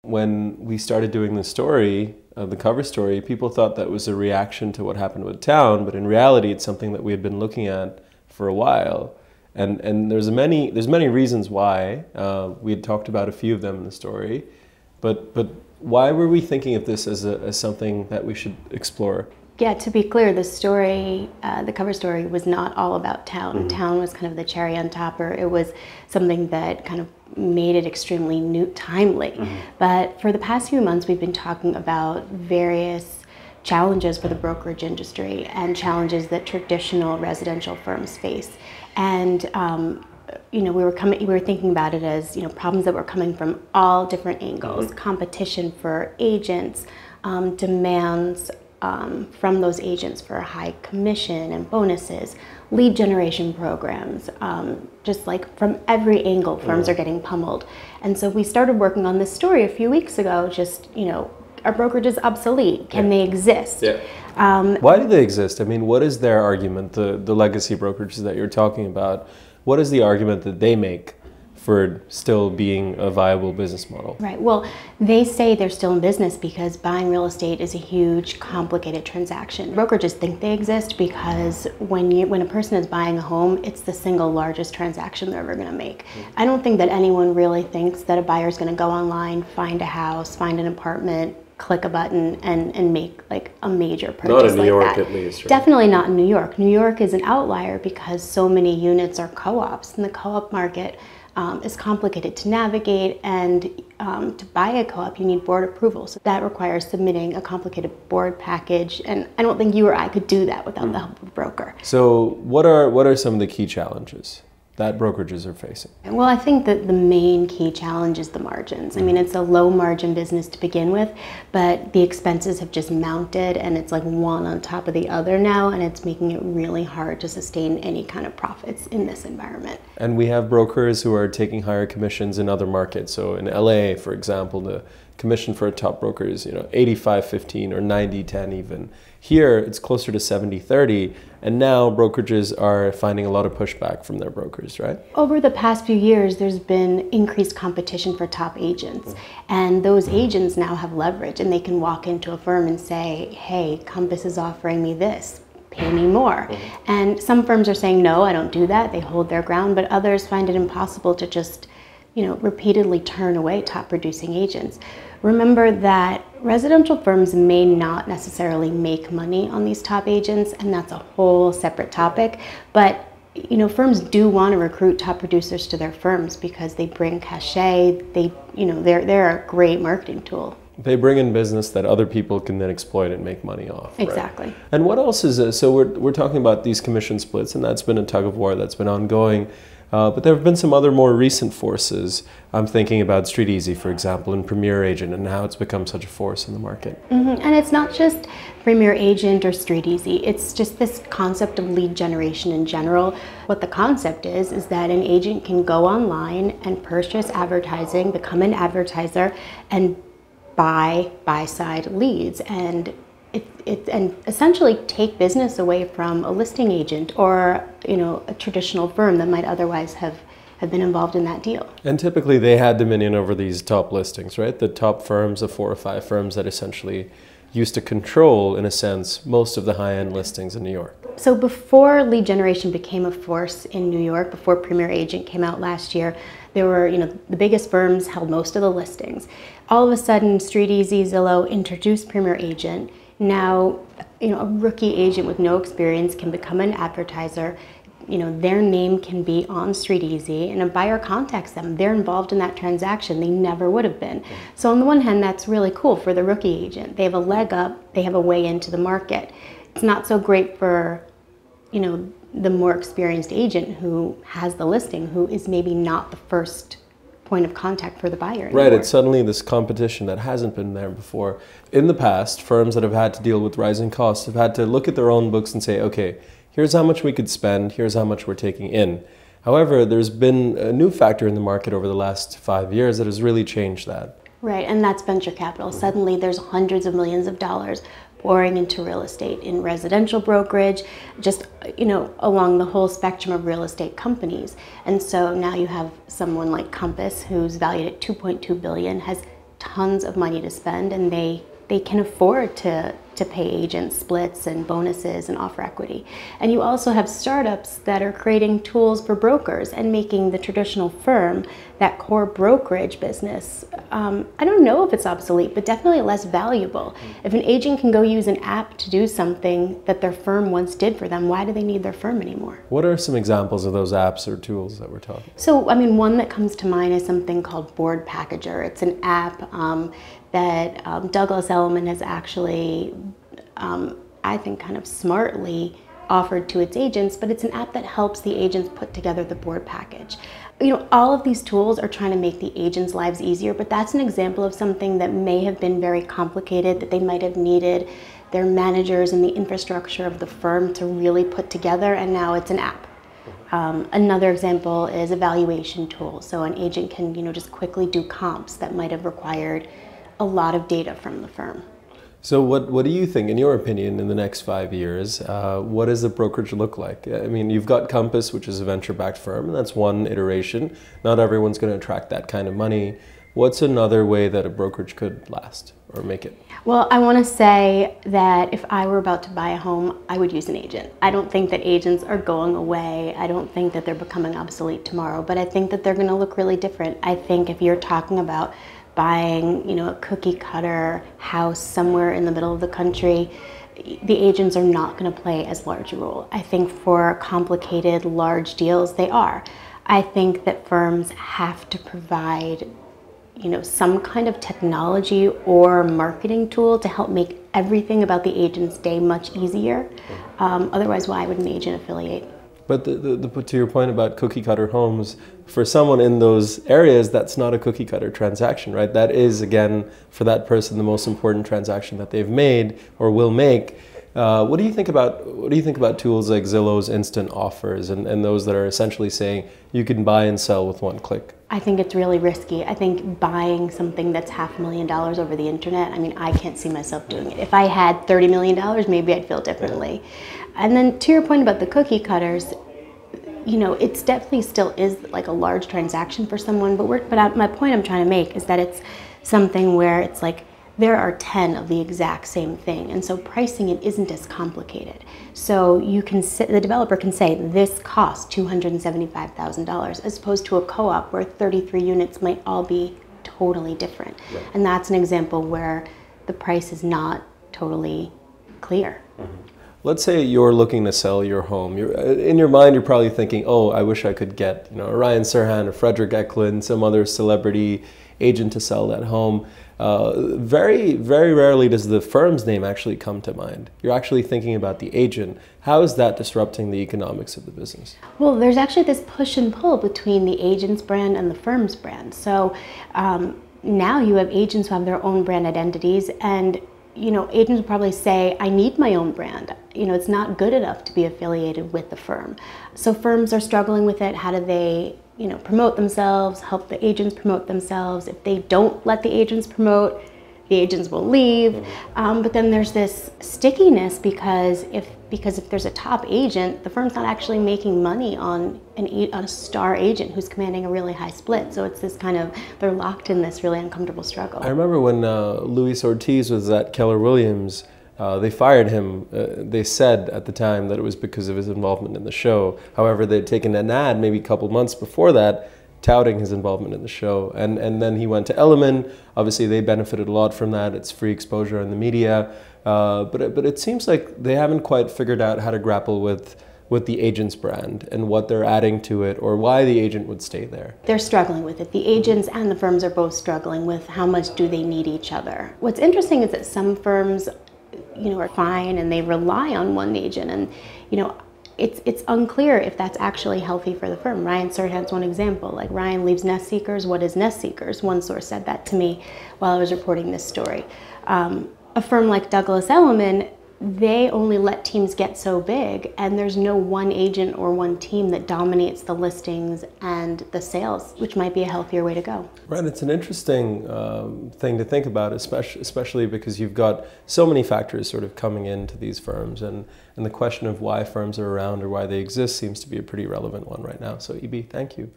When we started doing the story, the cover story, people thought that was a reaction to what happened with town, but in reality it's something that we had been looking at for a while. And there's many reasons why. We had talked about a few of them in the story, but why were we thinking of this as something that we should explore? Yeah, to be clear, the story, the cover story was not all about town. Mm-hmm. Town was kind of the cherry on top, or it was something that kind of made it extremely timely. Mm-hmm. But for the past few months, we've been talking about various challenges for the brokerage industry and challenges that traditional residential firms face. And we were thinking about it as problems that were coming from all different angles: mm-hmm. competition for agents, demands from those agents for high commission and bonuses, lead generation programs, just like from every angle, firms are getting pummeled. And so we started working on this story a few weeks ago, just, are brokerages obsolete? Can they exist? Yeah. Why do they exist? I mean, what is their argument, the legacy brokerages that you're talking about? What is the argument that they make for still being a viable business model? Right. Well, they say they're still in business because buying real estate is a huge, complicated transaction. Brokerages think they exist because when a person is buying a home, it's the single largest transaction they're ever going to make. I don't think that anyone really thinks that a buyer is going to go online, find a house, find an apartment, click a button and make like a major purchase like that. Not in New York, at least, right? Definitely not in New York. New York is an outlier because so many units are co-ops, and the co-op market is complicated to navigate, and to buy a co-op you need board approval. So that requires submitting a complicated board package, and I don't think you or I could do that without the help of a broker. So what are some of the key challenges that brokerages are facing? Well, I think that the main key challenge is the margins. I mean, it's a low margin business to begin with, but the expenses have just mounted, and it's like one on top of the other now, and it's making it really hard to sustain any kind of profits in this environment. And we have brokers who are taking higher commissions in other markets. So in LA, for example, the commission for a top broker is 85-15 or 90-10 even. Here, it's closer to 70-30, and now brokerages are finding a lot of pushback from their brokers, right? Over the past few years, there's been increased competition for top agents, and those agents now have leverage, and they can walk into a firm and say, hey, Compass is offering me this, pay me more. And some firms are saying, no, I don't do that. They hold their ground, but others find it impossible to just repeatedly turn away top producing agents. Remember that residential firms may not necessarily make money on these top agents, and that's a whole separate topic. But firms do want to recruit top producers to their firms because they bring cachet. They're a great marketing tool. They bring in business that other people can then exploit and make money off. Exactly. Right? And what else is it? So we're talking about these commission splits, and that's been a tug of war that's been ongoing. But there have been some other more recent forces. I'm thinking about Street Easy, for example, and Premier Agent, and how it's become such a force in the market. Mm-hmm. And it's not just Premier Agent or Street Easy. It's just this concept of lead generation in general. What the concept is that an agent can go online and purchase advertising, become an advertiser, and buy buy-side leads, and and essentially take business away from a listing agent or a traditional firm that might otherwise have been involved in that deal. And typically they had dominion over these top listings, right? The top firms, the 4 or 5 firms that essentially used to control, in a sense, most of the high-end listings in New York. So before lead generation became a force in New York, before Premier Agent came out last year, there were, the biggest firms held most of the listings. All of a sudden, Street Easy, Zillow introduced Premier Agent. Now, a rookie agent with no experience can become an advertiser. Their name can be on Street Easy, and a buyer contacts them. They're involved in that transaction. They never would have been. So on the one hand, that's really cool for the rookie agent. They have a leg up. They have a way into the market. It's not so great for, the more experienced agent who has the listing, who is maybe not the first point of contact for the buyer anymore. Right, it's suddenly this competition that hasn't been there before. In the past, firms that have had to deal with rising costs have had to look at their own books and say, okay, here's how much we could spend, here's how much we're taking in. However, there's been a new factor in the market over the last 5 years that has really changed that. Right, and that's venture capital. Suddenly there's hundreds of millions of dollars pouring into real estate, in residential brokerage, just along the whole spectrum of real estate companies. And so now you have someone like Compass, who's valued at $2.2 billion, has tons of money to spend, and they can afford to pay agents splits and bonuses and offer equity. And you also have startups that are creating tools for brokers and making the traditional firm, that core brokerage business, I don't know if it's obsolete, but definitely less valuable. If an agent can go use an app to do something that their firm once did for them, why do they need their firm anymore? What are some examples of those apps or tools that we're talking? So, I mean, one that comes to mind is something called Board Packager. It's an app that Douglas Elliman has actually, I think, kind of smartly offered to its agents, but it's an app that helps the agents put together the board package. You know, all of these tools are trying to make the agents' lives easier, but that's an example of something that may have been very complicated, that they might have needed their managers and the infrastructure of the firm to really put together, and now it's an app. Another example is a valuation tool. So an agent can, you know, just quickly do comps that might have required a lot of data from the firm. So what do you think, in your opinion, in the next 5 years, what does the brokerage look like? I mean, you've got Compass, which is a venture-backed firm, and that's one iteration. Not everyone's going to attract that kind of money. What's another way that a brokerage could last or make it? Well, I want to say that if I were about to buy a home, I would use an agent. I don't think that agents are going away. I don't think that they're becoming obsolete tomorrow, but I think that they're going to look really different. I think if you're talking about buying, you know, a cookie cutter house somewhere in the middle of the country, the agents are not going to play as large a role. I think for complicated, large deals, they are. I think that firms have to provide, you know, some kind of technology or marketing tool to help make everything about the agent's day much easier. Otherwise, why would an agent affiliate? But to your point about cookie cutter homes, for someone in those areas, that's not a cookie cutter transaction, right? That is, again, for that person, the most important transaction that they've made or will make. What do you think about tools like Zillow's instant offers and those that are essentially saying you can buy and sell with one click? I think it's really risky. I think buying something that's $500,000 over the internet, I mean, I can't see myself doing it. If I had $30 million, maybe I'd feel differently. And then to your point about the cookie cutters, you know, it's definitely still is like a large transaction for someone, but my point I'm trying to make is that it's something where it's like there are 10 of the exact same thing, and so pricing it isn't as complicated. So you can the developer can say this costs $275,000 as opposed to a co-op where 33 units might all be totally different. Right. And that's an example where the price is not totally clear. Mm-hmm. Let's say you're looking to sell your home. In your mind, you're probably thinking, oh, I wish I could get, you know, a Ryan Serhant, a Frederick Eklund, some other celebrity agent to sell that home. Very, very rarely does the firm's name actually come to mind. You're actually thinking about the agent. How is that disrupting the economics of the business? Well, there's actually this push and pull between the agent's brand and the firm's brand. So now you have agents who have their own brand identities, and you know, agents will probably say, I need my own brand. You know, it's not good enough to be affiliated with the firm. So firms are struggling with it. How do they, you know, promote themselves, help the agents promote themselves? If they don't let the agents promote, the agents will leave. But then there's this stickiness because if there's a top agent, the firm's not actually making money on a star agent who's commanding a really high split. So it's this kind of, they're locked in this really uncomfortable struggle. I remember when Luis Ortiz was at Keller Williams, they fired him. They said at the time that it was because of his involvement in the show. However, they'd taken an ad maybe a couple months before that touting his involvement in the show. And then he went to Elliman. Obviously, they benefited a lot from that. It's free exposure in the media. But it seems like they haven't quite figured out how to grapple with the agent's brand and what they're adding to it or why the agent would stay there. They're struggling with it. The agents and the firms are both struggling with how much do they need each other. What's interesting is that some firms, you know, are fine and they rely on one agent, and you know, it's unclear if that's actually healthy for the firm. Ryan Serhant's one example. Like, Ryan leaves Nest Seekers. What is Nest Seekers? One source said that to me while I was reporting this story. A firm like Douglas Elliman, they only let teams get so big, and there's no one agent or one team that dominates the listings and the sales, which might be a healthier way to go. Right, it's an interesting thing to think about, especially because you've got so many factors sort of coming into these firms, and the question of why firms are around or why they exist seems to be a pretty relevant one right now. So, EB, thank you.